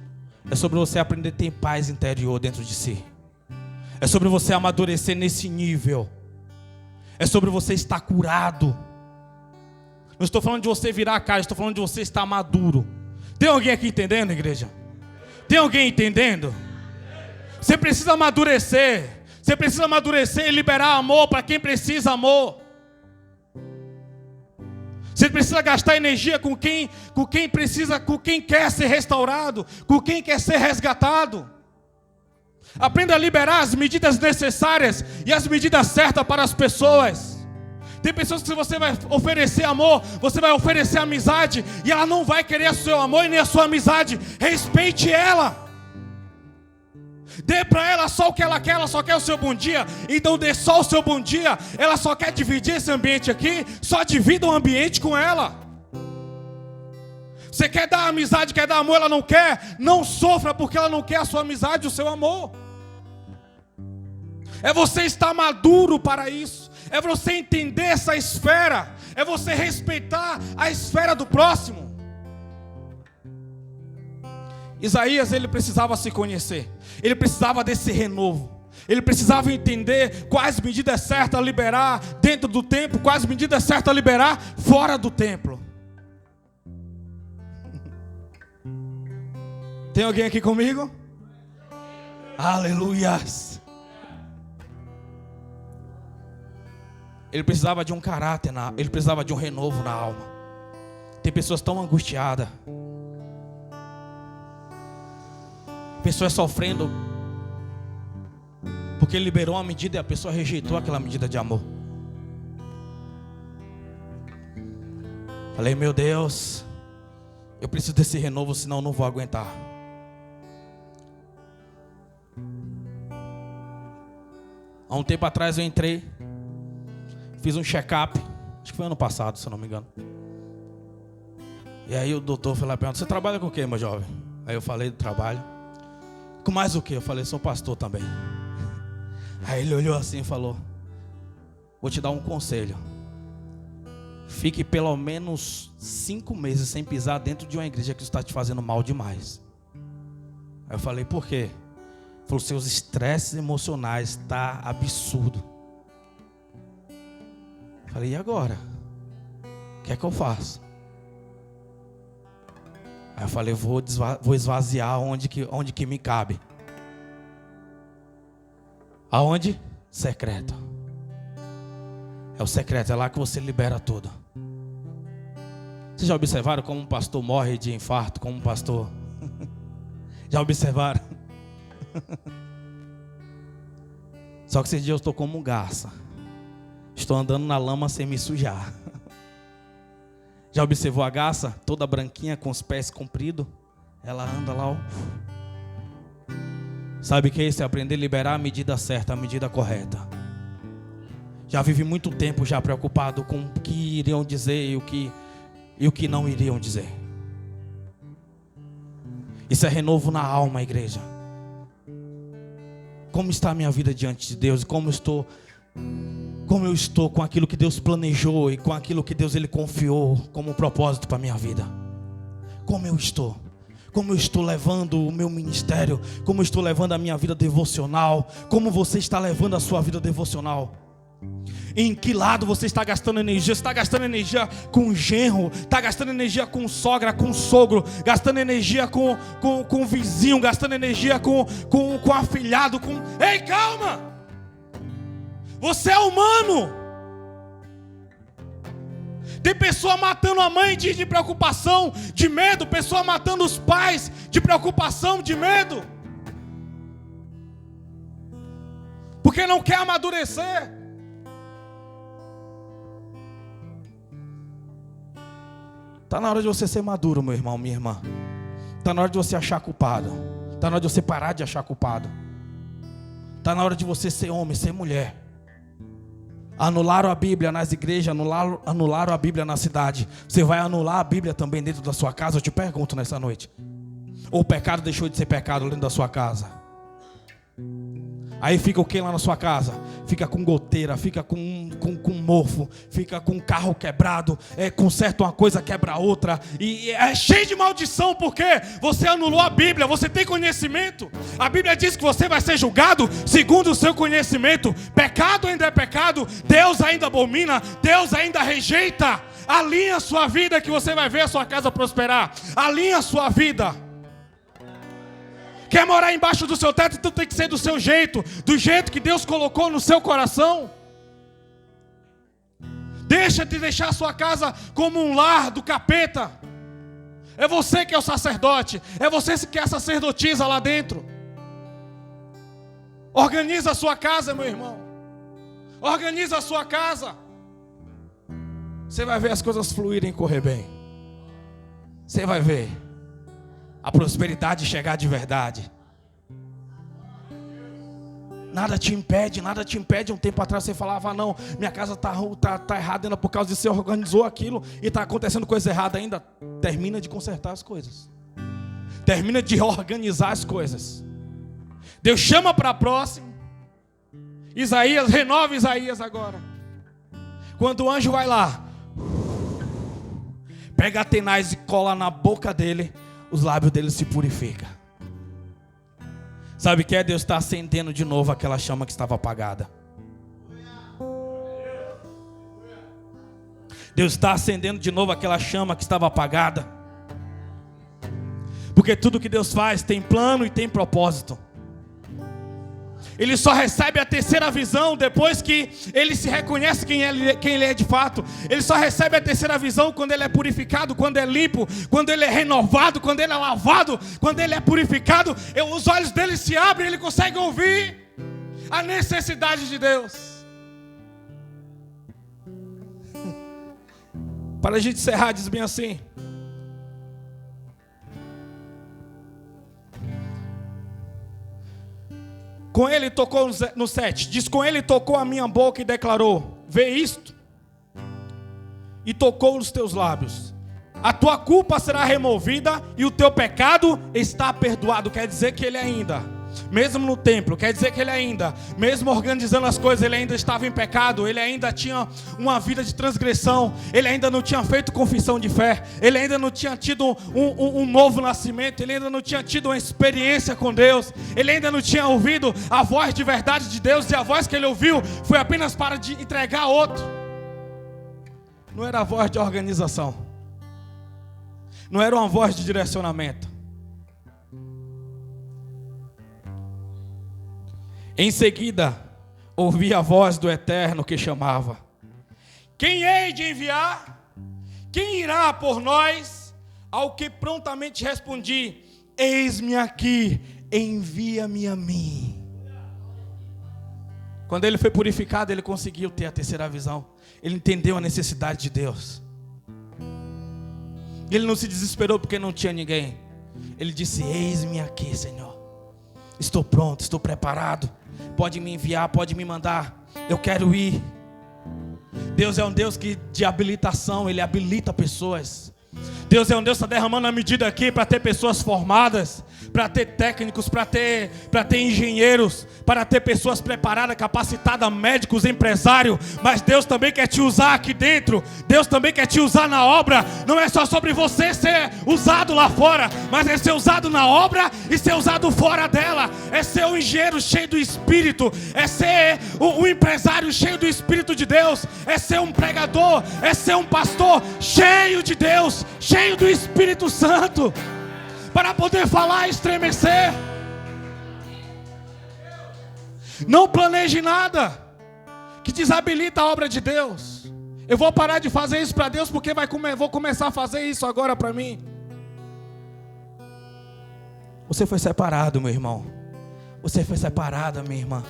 É sobre você aprender a ter paz interior dentro de si. É sobre você amadurecer nesse nível. É sobre você estar curado. Não estou falando de você virar a cara, estou falando de você estar maduro. Tem alguém aqui entendendo, igreja? Tem alguém entendendo? Você precisa amadurecer. Você precisa amadurecer e liberar amor para quem precisa amor. Você precisa gastar energia com quem precisa, com quem quer ser restaurado, com quem quer ser resgatado. Aprenda a liberar as medidas necessárias e as medidas certas para as pessoas. Tem pessoas que se você vai oferecer amor, você vai oferecer amizade, e ela não vai querer o seu amor e nem a sua amizade. Respeite ela. Dê para ela só o que ela quer, ela só quer o seu bom dia. Então dê só o seu bom dia. Ela só quer dividir esse ambiente aqui, só divida o ambiente com ela. Você quer dar amizade, quer dar amor, ela não quer. Não sofra porque ela não quer a sua amizade, o seu amor. É você estar maduro para isso. É você entender essa esfera. É você respeitar a esfera do próximo. Isaías, ele precisava se conhecer. Ele precisava desse renovo. Ele precisava entender quais medidas certas a liberar dentro do templo, quais medidas certas a liberar fora do templo. Tem alguém aqui comigo? Aleluias. Ele precisava de um caráter, ele precisava de um renovo na alma. Tem pessoas tão angustiadas, pessoas sofrendo porque ele liberou uma medida e a pessoa rejeitou aquela medida de amor. Falei, meu Deus, eu preciso desse renovo, senão eu não vou aguentar. Há um tempo atrás eu entrei, fiz um check-up, acho que foi ano passado, se eu não me engano. E aí o doutor foi lá e perguntou, você trabalha com o quê, meu jovem? Aí eu falei do trabalho. Com mais o quê? Eu falei, sou pastor também. Aí ele olhou assim e falou, vou te dar um conselho. Fique pelo menos 5 meses sem pisar dentro de uma igreja que está te fazendo mal demais. Aí eu falei, por quê? Ele falou, seus estresses emocionais estão absurdo. Eu falei, e agora? O que é que eu faço? Aí eu falei, vou esvaziar onde que me cabe. Aonde? Secreto. É o secreto, é lá que você libera tudo. Vocês já observaram como um pastor morre de infarto? Como um pastor... Já observaram? Só que esses dias eu estou como um garça. Estou andando na lama sem me sujar. Já observou a garça? Toda branquinha, com os pés compridos. Ela anda lá, ó. Sabe o que é isso? É aprender a liberar a medida certa, a medida correta. Já vivi muito tempo já preocupado com o que iriam dizer e o que não iriam dizer. Isso é renovo na alma, igreja. Como está a minha vida diante de Deus? Como eu estou com aquilo que Deus planejou e com aquilo que Deus ele confiou como um propósito para a minha vida? Como eu estou? Como eu estou levando o meu ministério? Como eu estou levando a minha vida devocional? Como você está levando a sua vida devocional? Em que lado você está gastando energia? Você está gastando energia com o genro? Está gastando energia com sogra, com sogro? Gastando energia com o vizinho? Gastando energia com afilhado? Ei, calma! Você é humano. Tem pessoa matando a mãe de preocupação, de medo. Pessoa matando os pais de preocupação, de medo. Porque não quer amadurecer. Está na hora de você ser maduro, meu irmão, minha irmã. Está na hora de você achar culpado. Está na hora de você parar de achar culpado. Está na hora de você ser homem, ser mulher. Anularam a Bíblia nas igrejas, anularam a Bíblia na cidade. Você vai anular a Bíblia também dentro da sua casa? Eu te pergunto nessa noite. Ou o pecado deixou de ser pecado dentro da sua casa? Aí fica o que lá na sua casa? Fica com goteira, fica com mofo, fica com carro quebrado, conserta uma coisa, quebra outra, e é cheio de maldição, porque você anulou a Bíblia. Você tem conhecimento? A Bíblia diz que você vai ser julgado segundo o seu conhecimento. Pecado ainda é pecado, Deus ainda abomina, Deus ainda rejeita. Alinha a sua vida que você vai ver a sua casa prosperar. Alinha a sua vida. Quer morar embaixo do seu teto? Então tem que ser do seu jeito. Do jeito que Deus colocou no seu coração. Deixa de deixar a sua casa como um lar do capeta. É você que é o sacerdote. É você que é a sacerdotisa lá dentro. Organiza a sua casa, meu irmão. Organiza a sua casa. Você vai ver as coisas fluírem e correr bem. Você vai ver a prosperidade chegar de verdade. Nada te impede. Um tempo atrás você falava, não, minha casa tá errada ainda por causa de você organizou aquilo e está acontecendo coisa errada ainda. Termina de consertar as coisas. Termina de organizar as coisas. Deus chama para próximo. Isaías, renova Isaías agora. Quando o anjo vai lá, pega a tenaz e cola na boca dele, os lábios dele se purificam. Sabe o que é? Deus está acendendo de novo aquela chama que estava apagada. Deus está acendendo de novo aquela chama que estava apagada. Porque tudo que Deus faz tem plano e tem propósito. Ele só recebe a terceira visão depois que ele se reconhece quem ele é de fato. Ele só recebe a terceira visão quando ele é purificado, quando é limpo, quando ele é renovado, quando ele é lavado, quando ele é purificado. Os olhos dele se abrem, ele consegue ouvir a necessidade de Deus. Para a gente encerrar, diz bem assim: com ele tocou no 7, diz, com ele tocou a minha boca e declarou, vê isto, e tocou nos teus lábios, a tua culpa será removida e o teu pecado está perdoado. Quer dizer que ele ainda, mesmo no templo, quer dizer que ele ainda, mesmo organizando as coisas, ele ainda estava em pecado, ele ainda tinha uma vida de transgressão, ele ainda não tinha feito confissão de fé, ele ainda não tinha tido um novo nascimento, ele ainda não tinha tido uma experiência com Deus, ele ainda não tinha ouvido a voz de verdade de Deus, e a voz que ele ouviu foi apenas para entregar a outro. Não era a voz de organização, não era uma voz de direcionamento. Em seguida, ouvi a voz do Eterno que chamava: quem hei de enviar? Quem irá por nós? Ao que prontamente respondi: eis-me aqui, envia-me a mim. Quando ele foi purificado, ele conseguiu ter a terceira visão. Ele entendeu a necessidade de Deus. Ele não se desesperou porque não tinha ninguém. Ele disse: eis-me aqui, Senhor. Estou pronto, estou preparado. Pode me enviar, pode me mandar. Eu quero ir. Deus é um Deus de habilitação. Ele habilita pessoas. Deus é um Deus que está derramando a medida aqui para ter pessoas formadas, para ter técnicos, para ter engenheiros, para ter pessoas preparadas, capacitadas, médicos, empresários. Mas Deus também quer te usar aqui dentro. Deus também quer te usar na obra. Não é só sobre você ser usado lá fora, mas é ser usado na obra e ser usado fora dela. É ser um engenheiro cheio do Espírito, é ser um empresário cheio do Espírito de Deus, é ser um pregador, é ser um pastor cheio de Deus, cheio do Espírito Santo, para poder falar e estremecer. Não planeje nada que desabilita a obra de Deus. Eu vou parar de fazer isso para Deus porque vou começar a fazer isso agora para mim. Você foi separado, meu irmão. Você foi separada, minha irmã.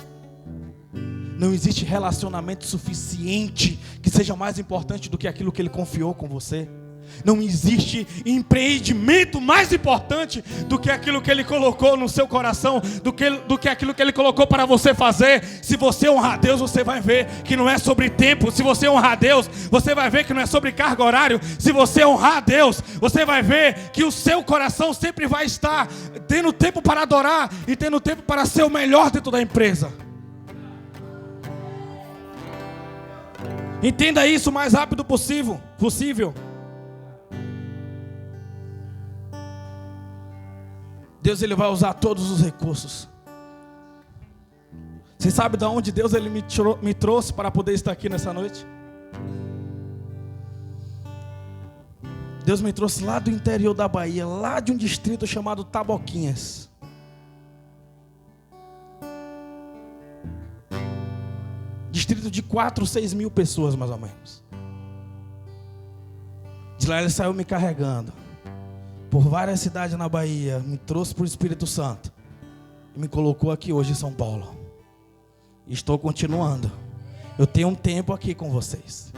Não existe relacionamento suficiente que seja mais importante do que aquilo que Ele confiou com você. Não existe empreendimento mais importante do que aquilo que Ele colocou no seu coração, do que aquilo que Ele colocou para você fazer. Se você honrar a Deus, você vai ver que não é sobre tempo. Se você honrar a Deus, você vai ver que não é sobre carga horária. Se você honrar a Deus, você vai ver que o seu coração sempre vai estar tendo tempo para adorar e tendo tempo para ser o melhor dentro da empresa. Entenda isso o mais rápido possível. Deus, Ele vai usar todos os recursos. Você sabe de onde Deus Ele me trouxe para poder estar aqui nessa noite? Deus me trouxe lá do interior da Bahia, lá de um distrito chamado Taboquinhas. Distrito de 4 ou 6 mil pessoas, mais ou menos. De lá Ele saiu me carregando por várias cidades na Bahia, me trouxe para o Espírito Santo e me colocou aqui hoje em São Paulo. E estou continuando. Eu tenho um tempo aqui com vocês.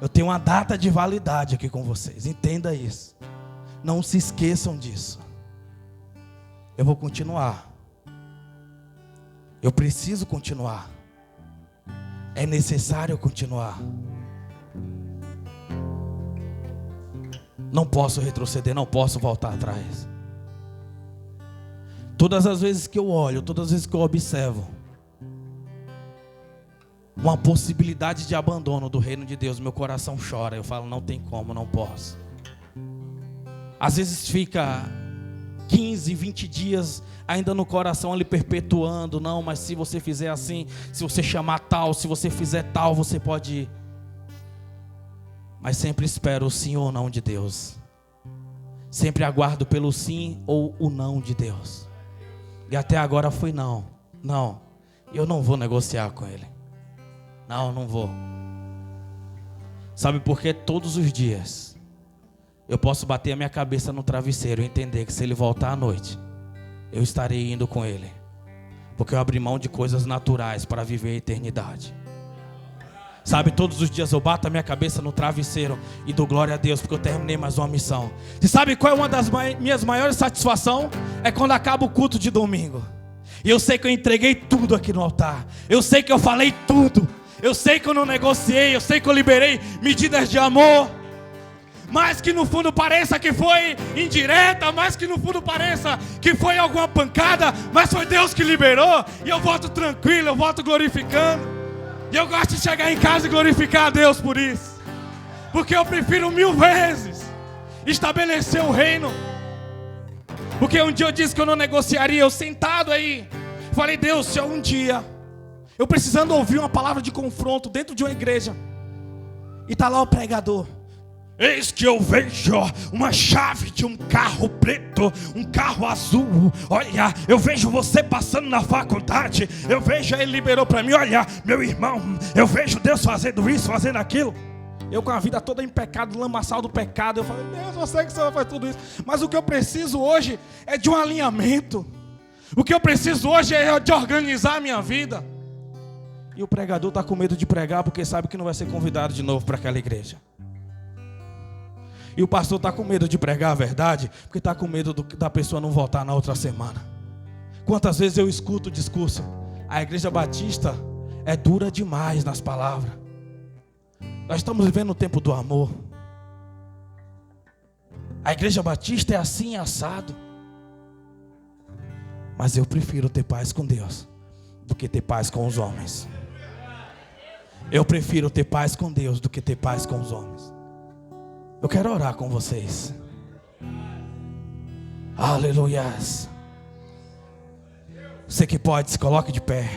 Eu tenho uma data de validade aqui com vocês. Entenda isso. Não se esqueçam disso. Eu vou continuar. Eu preciso continuar. É necessário continuar. Não posso retroceder, não posso voltar atrás. Todas as vezes que eu olho, todas as vezes que eu observo uma possibilidade de abandono do reino de Deus, meu coração chora. Eu falo, não tem como, não posso. Às vezes fica 15, 20 dias ainda no coração ali perpetuando. Não, mas se você fizer assim, se você chamar tal, se você fizer tal, você pode ir. Mas sempre espero o sim ou o não de Deus. Sempre aguardo pelo sim ou o não de Deus. E até agora foi não. Não, eu não vou negociar com Ele. Não vou. Sabe por quê? Todos os dias eu posso bater a minha cabeça no travesseiro e entender que se Ele voltar à noite, eu estarei indo com Ele. Porque eu abri mão de coisas naturais para viver a eternidade. Sabe, todos os dias eu bato a minha cabeça no travesseiro e dou glória a Deus, porque eu terminei mais uma missão. E sabe qual é uma das minhas maiores satisfações? É quando acaba o culto de domingo. E eu sei que eu entreguei tudo aqui no altar. Eu sei que eu falei tudo. Eu sei que eu não negociei. Eu sei que eu liberei medidas de amor. Mas que no fundo pareça que foi indireta, mas que no fundo pareça que foi alguma pancada, mas foi Deus que liberou. E eu volto tranquilo, eu volto glorificando. E eu gosto de chegar em casa e glorificar a Deus por isso. Porque eu prefiro 1000 vezes estabelecer o reino. Porque um dia eu disse que eu não negociaria. Eu sentado aí, falei, Deus, se um dia eu precisando ouvir uma palavra de confronto dentro de uma igreja, e está lá o pregador, eis que eu vejo uma chave de um carro preto, um carro azul. Olha, eu vejo você passando na faculdade. Eu vejo, ele liberou para mim. Olha, meu irmão, eu vejo Deus fazendo isso, fazendo aquilo. Eu com a vida toda em pecado, lamaçal do pecado. Eu falei, Deus, eu sei que você vai fazer tudo isso. Mas o que eu preciso hoje é de um alinhamento. O que eu preciso hoje é de organizar a minha vida. E o pregador está com medo de pregar porque sabe que não vai ser convidado de novo para aquela igreja. E o pastor está com medo de pregar a verdade, porque está com medo da pessoa não voltar na outra semana. Quantas vezes eu escuto o discurso, a igreja batista é dura demais nas palavras. Nós estamos vivendo o tempo do amor. A igreja batista é assim, assado. Mas eu prefiro ter paz com Deus do que ter paz com os homens. Eu prefiro ter paz com Deus do que ter paz com os homens. Eu quero orar com vocês. Aleluias. Você que pode, se coloque de pé.